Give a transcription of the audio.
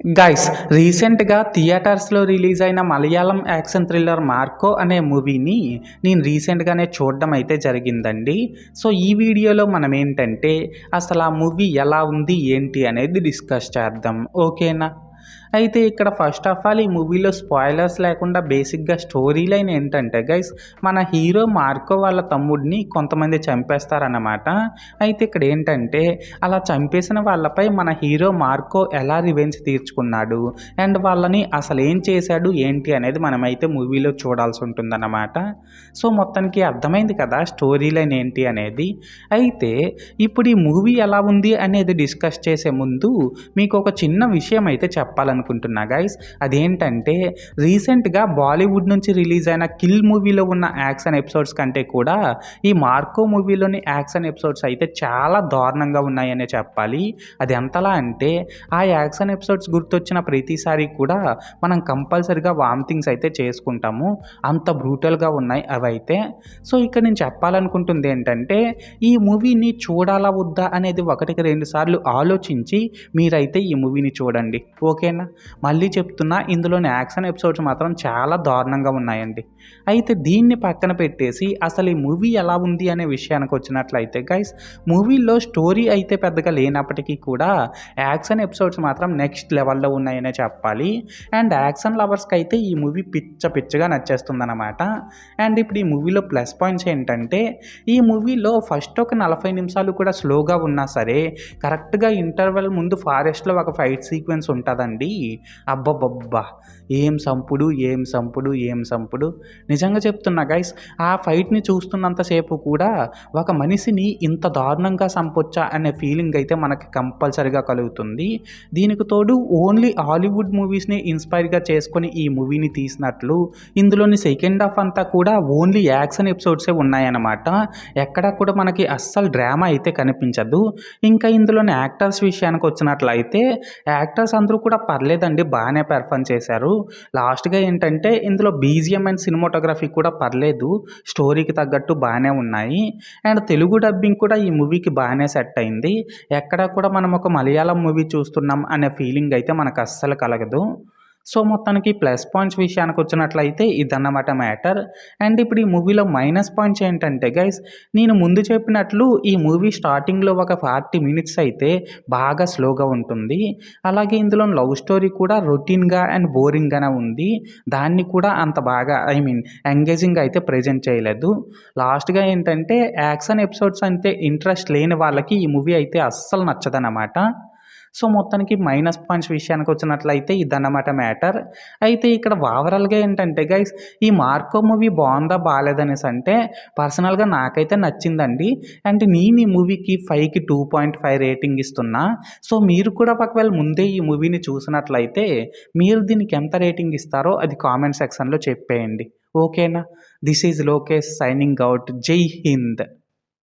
Guys రీసెంట్‌గా థియేటర్స్‌లో release అయిన మలయాళం యాక్షన్ థ్రిల్లర్ 'మార్కో' అనే మూవీని నేను రీసెంట్‌గానే చూడడం అయితే జరిగిందండి. సో, ఈ వీడియోలో మనం ఏంటంటే అసలు ఆ మూవీ ఎలా ఉంది, ఏంటి అనేది డిస్కస్ చేద్దాం. ఓకేనా? అయితే ఇక్కడ ఫస్ట్ ఆఫ్ ఆల్ ఈ మూవీలో స్పాయిలర్స్ లేకుండా బేసిక్‌గా స్టోరీ లైన్ ఏంటంటే గైస్, మన హీరో మార్కో వాళ్ళ తమ్ముడిని కొంతమంది చంపేస్తారన్నమాట. అయితే ఇక్కడ ఏంటంటే అలా చంపేసిన వాళ్ళపై మన హీరో మార్కో ఎలా రివెంజ్ తీర్చుకున్నాడు అండ్ వాళ్ళని అసలు ఏం చేశాడు ఏంటి అనేది మనమైతే మూవీలో చూడాల్సి ఉంటుందన్నమాట. సో, మొత్తానికి అర్థమైంది కదా స్టోరీ లైన్ ఏంటి అనేది. అయితే ఇప్పుడు ఈ మూవీ ఎలా ఉంది అనేది డిస్కస్ చేసే ముందు మీకు ఒక చిన్న విషయం అయితే చెప్పాలనుకుంటున్నా గైస్. అదేంటంటే రీసెంట్‌గా బాలీవుడ్ నుంచి రిలీజ్ అయిన 'కిల్' మూవీలో ఉన్న యాక్షన్ ఎపిసోడ్స్ కంటే కూడా ఈ 'మార్కో' మూవీలోని యాక్షన్ ఎపిసోడ్స్ అయితే చాలా దారుణంగా ఉన్నాయనే చెప్పాలి. అది ఎంతలా అంటే ఆ యాక్షన్ ఎపిసోడ్స్ గుర్తొచ్చిన ప్రతిసారి కూడా మనం కంపల్సరీగా వామిటింగ్స్ అయితే చేసుకుంటాము. అంత బ్రూటల్‌గా ఉన్నాయి అవైతే. సో, ఇక్కడ నేను చెప్పాలనుకుంటుంది ఏంటంటే ఈ మూవీని చూడాలా వద్దా అనేది ఒకటికి 2 సార్లు ఆలోచించి మీరైతే ఈ మూవీని చూడండి. ఓకేనా? మళ్ళీ చెప్తున్నా, ఇందులోని యాక్షన్ ఎపిసోడ్స్ మాత్రం చాలా దారుణంగా ఉన్నాయండి. అయితే దీన్ని పక్కన పెట్టేసి అసలు ఈ మూవీ ఎలా ఉంది అనే విషయానికి వచ్చినట్లయితే గైస్, మూవీలో స్టోరీ అయితే పెద్దగా లేనప్పటికీ కూడా యాక్షన్ ఎపిసోడ్స్ మాత్రం నెక్స్ట్ లెవెల్‌లో ఉన్నాయనే చెప్పాలి. అండ్ యాక్షన్ లవర్స్‌కి అయితే ఈ మూవీ పిచ్చగా నచ్చేస్తుందన్నమాట. అండ్ ఇప్పుడు ఈ మూవీలో ప్లస్ పాయింట్స్ ఏంటంటే ఈ మూవీలో ఫస్ట్ ఒక 40 నిమిషాలు కూడా స్లోగా ఉన్నా సరే కరెక్ట్‌గా ఇంటర్వెల్ ముందు ఫారెస్ట్‌లో ఒక ఫైట్ సీక్వెన్స్ ఉంటదండి. అబ్బబ్బబ్బా! ఏం సంపుడు, ఏం సంపుడు, ఏం సంపుడు. నిజంగా చెప్తున్నా గైస్, ఆ ఫైట్‌ని చూస్తున్నంత సేపు కూడా ఒక మనిషిని ఇంత దారుణంగా సంపొచ్చా అనే ఫీలింగ్ అయితే మనకి కంపల్సరీగా కలుగుతుంది. దీనికి తోడు ఓన్లీ హాలీవుడ్ మూవీస్‌ని ఇన్‌స్పైర్‌గా చేసుకొని ఈ మూవీని తీసినట్లు ఇందులోని సెకండ్ హాఫ్ అంతా కూడా ఓన్లీ యాక్షన్ ఎపిసోడ్సే ఉన్నాయన్నమాట. ఎక్కడా కూడా మనకి అస్సలు డ్రామా అయితే కనిపించదు. ఇంకా ఇందులోని యాక్టర్స్ విషయానికి వచ్చినట్లయితే యాక్టర్స్ అందరూ కూడా పర్లేదండి, బాగానే పెర్ఫార్మ్ చేశారు. లాస్ట్‌గా ఏంటంటే ఇందులో బీజీఎం అండ్ సినిమాటోగ్రఫీ కూడా పర్లేదు, స్టోరీకి తగ్గట్టు బాగానే ఉన్నాయి. అండ్ తెలుగు డబ్బింగ్ కూడా ఈ మూవీకి బాగానే సెట్ అయింది. ఎక్కడా కూడా మనం ఒక మలయాళం మూవీ చూస్తున్నాం అనే ఫీలింగ్ అయితే మనకు అస్సలు కలగదు. సో, మొత్తానికి ప్లస్ పాయింట్స్ విషయానికి వచ్చినట్లయితే ఇదన్నమాట మ్యాటర్. అండ్ ఇప్పుడు ఈ మూవీలో మైనస్ పాయింట్స్ ఏంటంటే గైస్, నేను ముందు చెప్పినట్లు ఈ మూవీ స్టార్టింగ్‌లో ఒక 40 మినిట్స్ అయితే బాగా స్లోగా ఉంటుంది. అలాగే ఇందులో లవ్ స్టోరీ కూడా రొటీన్‌గా అండ్ బోరింగ్‌గానే ఉంది. దాన్ని కూడా అంత బాగా ఎంగేజింగ్‌గా అయితే ప్రెజెంట్ చేయలేదు. లాస్ట్‌గా ఏంటంటే యాక్షన్ ఎపిసోడ్స్ అంటే ఇంట్రెస్ట్ లేని వాళ్ళకి ఈ మూవీ అయితే అస్సలు నచ్చదనమాట. సో, మొత్తానికి మైనస్ పాయింట్స్ విషయానికి వచ్చినట్లయితే ఇదన్నమాట మ్యాటర్. అయితే ఇక్కడ ఓవరాల్‌గా ఏంటంటే గైస్, ఈ 'మార్కో' మూవీ బావుందా, బాలేదనేసి అంటే పర్సనల్‌గా నాకైతే నచ్చిందండి. అండ్ నేను ఈ మూవీకి 5కి 2.5 రేటింగ్ ఇస్తున్నా. సో, మీరు కూడా ఒకవేళ ముందే ఈ మూవీని చూసినట్లయితే మీరు దీనికి ఎంత రేటింగ్ ఇస్తారో అది కామెంట్ సెక్షన్‌లో చెప్పేయండి. ఓకేనా? This is Lokesh signing out. జై హింద్.